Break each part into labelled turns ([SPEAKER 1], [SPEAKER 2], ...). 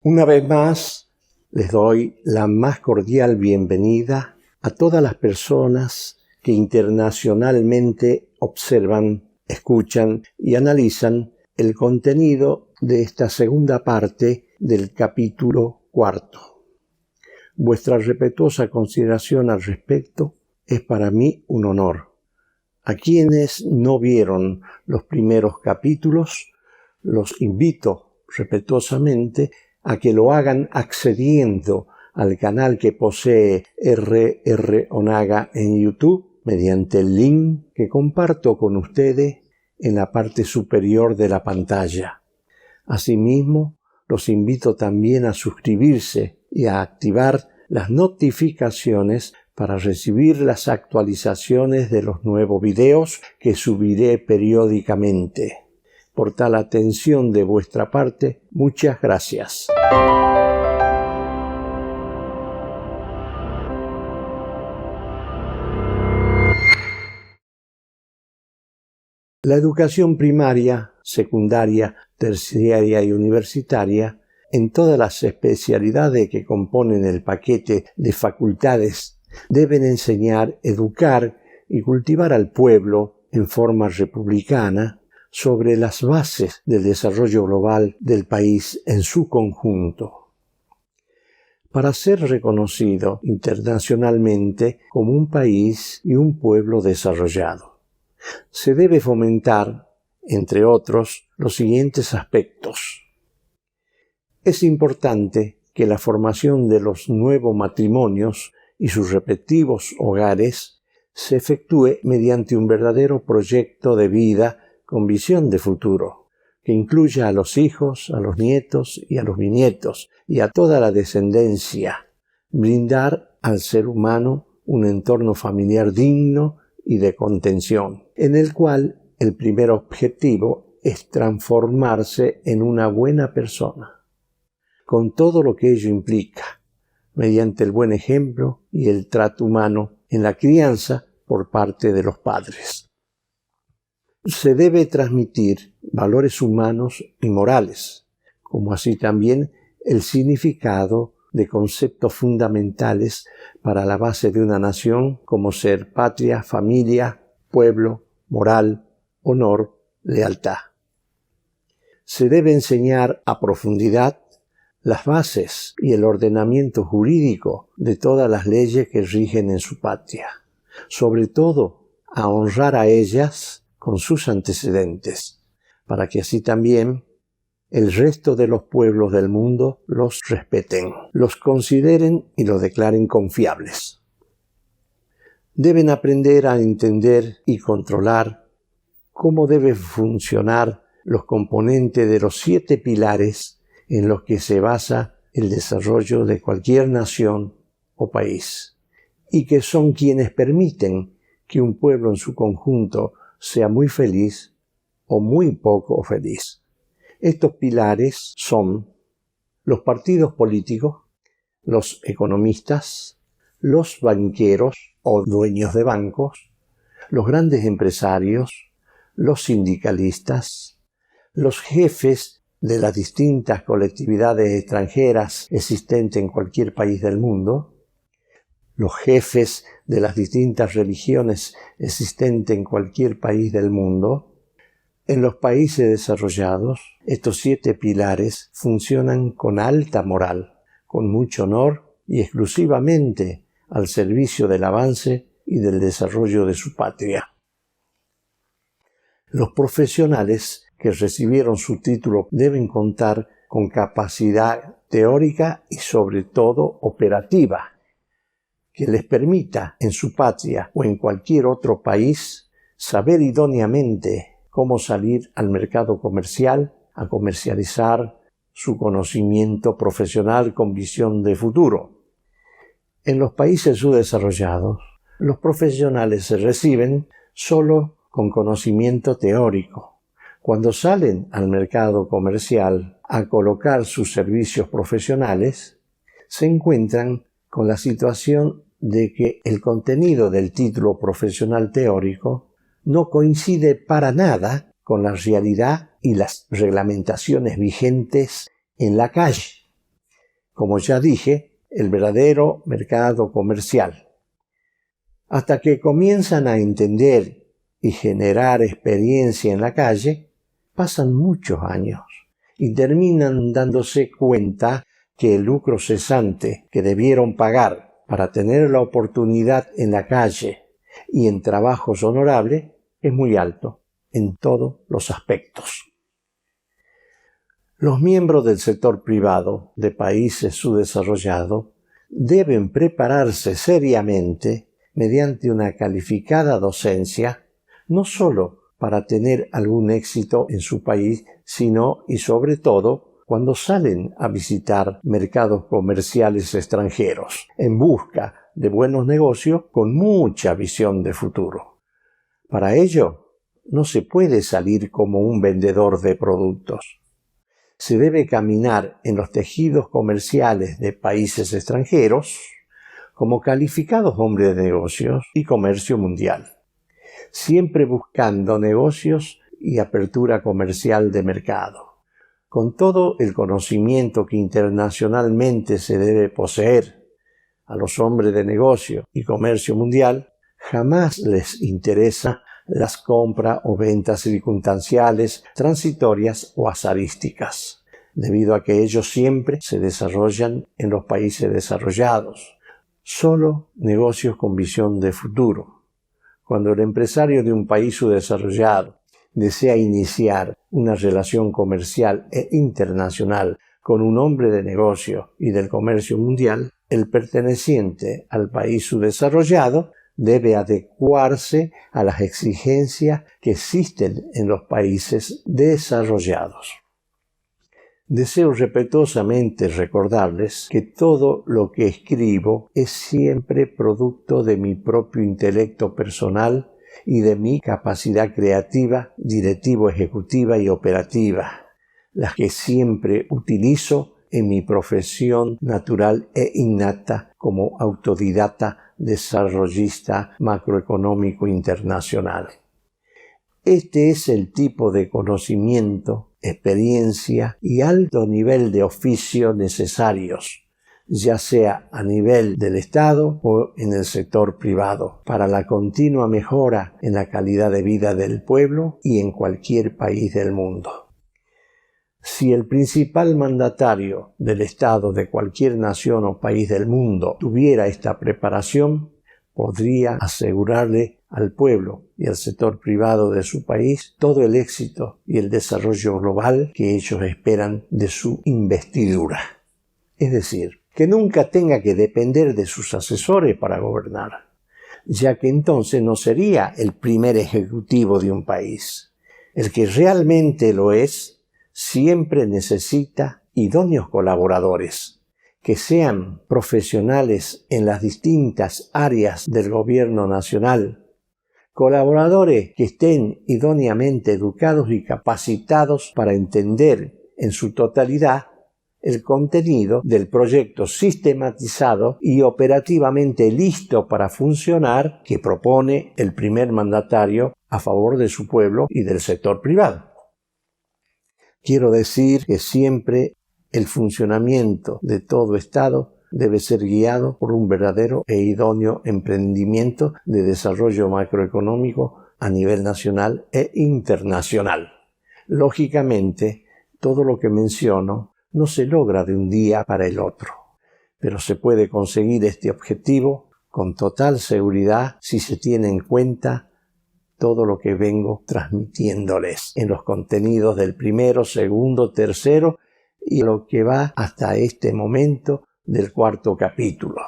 [SPEAKER 1] Una vez más, les doy la más cordial bienvenida a todas las personas que internacionalmente observan, escuchan y analizan el contenido de esta segunda parte del capítulo 4. Vuestra respetuosa consideración al respecto es para mí un honor. A quienes no vieron los primeros capítulos, los invito respetuosamente a que lo hagan accediendo al canal que posee R.R. Onaga en YouTube mediante el link que comparto con ustedes en la parte superior de la pantalla. Asimismo, los invito también a suscribirse y a activar las notificaciones para recibir las actualizaciones de los nuevos videos que subiré periódicamente. Por tal atención de vuestra parte, muchas gracias. La educación primaria, secundaria, terciaria y universitaria, en todas las especialidades que componen el paquete de facultades, deben enseñar, educar y cultivar al pueblo en forma republicana sobre las bases del desarrollo global del país en su conjunto. Para ser reconocido internacionalmente como un país y un pueblo desarrollado, se debe fomentar, entre otros, los siguientes aspectos. Es importante que la formación de los nuevos matrimonios y sus respectivos hogares se efectúe mediante un verdadero proyecto de vida con visión de futuro, que incluya a los hijos, a los nietos y a los bisnietos y a toda la descendencia, brindar al ser humano un entorno familiar digno y de contención, en el cual el primer objetivo es transformarse en una buena persona, con todo lo que ello implica, mediante el buen ejemplo y el trato humano en la crianza por parte de los padres. Se debe transmitir valores humanos y morales, como así también el significado de conceptos fundamentales para la base de una nación como ser patria, familia, pueblo, moral, honor, lealtad. Se debe enseñar a profundidad las bases y el ordenamiento jurídico de todas las leyes que rigen en su patria, sobre todo a honrar a ellas con sus antecedentes, para que así también el resto de los pueblos del mundo los respeten, los consideren y los declaren confiables. Deben aprender a entender y controlar cómo deben funcionar los componentes de los 7 pilares en los que se basa el desarrollo de cualquier nación o país, y que son quienes permiten que un pueblo en su conjunto sea muy feliz o muy poco feliz. Estos pilares son los partidos políticos, los economistas, los banqueros o dueños de bancos, los grandes empresarios, los sindicalistas, los jefes de las distintas colectividades extranjeras existentes en cualquier país del mundo, los jefes de las distintas religiones existentes en cualquier país del mundo. En los países desarrollados, estos 7 pilares funcionan con alta moral, con mucho honor y exclusivamente al servicio del avance y del desarrollo de su patria. Los profesionales que recibieron su título deben contar con capacidad teórica y sobre todo operativa, que les permita en su patria o en cualquier otro país saber idóneamente cómo salir al mercado comercial, a comercializar su conocimiento profesional con visión de futuro. En los países subdesarrollados, los profesionales se reciben solo con conocimiento teórico. Cuando salen al mercado comercial a colocar sus servicios profesionales, se encuentran con la situación de que el contenido del título profesional teórico no coincide para nada con la realidad y las reglamentaciones vigentes en la calle. como ya dije, el verdadero mercado comercial. Hasta que comienzan a entender y generar experiencia en la calle, pasan muchos años y terminan dándose cuenta que el lucro cesante que debieron pagar para tener la oportunidad en la calle y en trabajos honorables es muy alto en todos los aspectos. Los miembros del sector privado de países subdesarrollados deben prepararse seriamente mediante una calificada docencia, no solo para tener algún éxito en su país, sino y sobre todo cuando salen a visitar mercados comerciales extranjeros en busca de buenos negocios con mucha visión de futuro. Para ello, no se puede salir como un vendedor de productos. Se debe caminar en los tejidos comerciales de países extranjeros como calificados hombres de negocios y comercio mundial, siempre buscando negocios y apertura comercial de mercado. Con todo el conocimiento que internacionalmente se debe poseer a los hombres de negocio y comercio mundial, jamás les interesa las compras o ventas circunstanciales, transitorias o azarísticas, debido a que ellos siempre se desarrollan en los países desarrollados. Solo negocios con visión de futuro. Cuando el empresario de un país subdesarrollado desea iniciar una relación comercial e internacional con un hombre de negocio y del comercio mundial, el perteneciente al país subdesarrollado debe adecuarse a las exigencias que existen en los países desarrollados. Deseo respetuosamente recordarles que todo lo que escribo es siempre producto de mi propio intelecto personal y de mi capacidad creativa, directivo-ejecutiva y operativa, las que siempre utilizo en mi profesión natural e innata como autodidacta desarrollista macroeconómico internacional. Este es el tipo de conocimiento, experiencia y alto nivel de oficio necesarios, ya sea a nivel del Estado o en el sector privado, para la continua mejora en la calidad de vida del pueblo y en cualquier país del mundo. Si el principal mandatario del Estado de cualquier nación o país del mundo tuviera esta preparación, podría asegurarle al pueblo y al sector privado de su país todo el éxito y el desarrollo global que ellos esperan de su investidura. Es decir, que nunca tenga que depender de sus asesores para gobernar, ya que entonces no sería el primer ejecutivo de un país. El que realmente lo es, siempre necesita idóneos colaboradores, que sean profesionales en las distintas áreas del gobierno nacional, colaboradores que estén idóneamente educados y capacitados para entender en su totalidad el contenido del proyecto sistematizado y operativamente listo para funcionar que propone el primer mandatario a favor de su pueblo y del sector privado. Quiero decir que siempre el funcionamiento de todo Estado debe ser guiado por un verdadero e idóneo emprendimiento de desarrollo macroeconómico a nivel nacional e internacional. Lógicamente, todo lo que menciono no se logra de un día para el otro, pero se puede conseguir este objetivo con total seguridad si se tiene en cuenta todo lo que vengo transmitiéndoles en los contenidos del primero, segundo, tercero y lo que va hasta este momento del cuarto capítulo.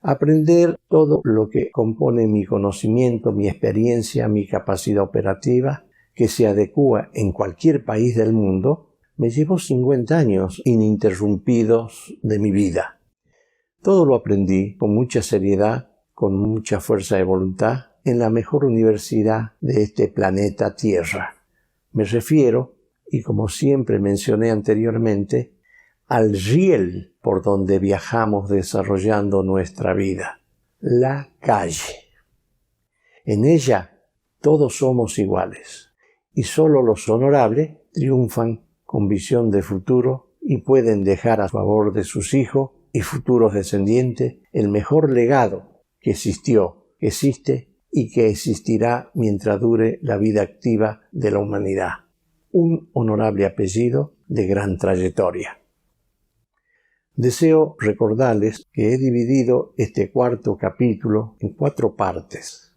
[SPEAKER 1] Aprender todo lo que compone mi conocimiento, mi experiencia, mi capacidad operativa, que se adecúa en cualquier país del mundo, me llevó 50 años ininterrumpidos de mi vida. Todo lo aprendí con mucha seriedad, con mucha fuerza de voluntad, en la mejor universidad de este planeta Tierra. Me refiero, y como siempre mencioné anteriormente, al riel por donde viajamos desarrollando nuestra vida, la calle. En ella todos somos iguales, y solo los honorables triunfan con visión de futuro y pueden dejar a favor de sus hijos y futuros descendientes el mejor legado que existió, que existe y que existirá mientras dure la vida activa de la humanidad. Un honorable apellido de gran trayectoria. Deseo recordarles que he dividido este cuarto capítulo en 4 partes.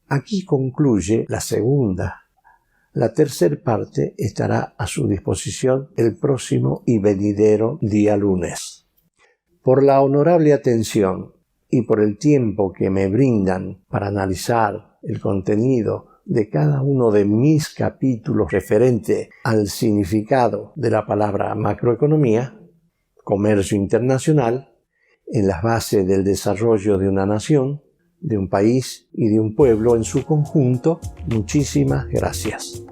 [SPEAKER 1] Aquí concluye la segunda. La tercera parte estará a su disposición el próximo y venidero día lunes. Por la honorable atención y por el tiempo que me brindan para analizar el contenido de cada uno de mis capítulos referente al significado de la palabra macroeconomía, comercio internacional, en las bases del desarrollo de una nación, de un país y de un pueblo en su conjunto, muchísimas gracias.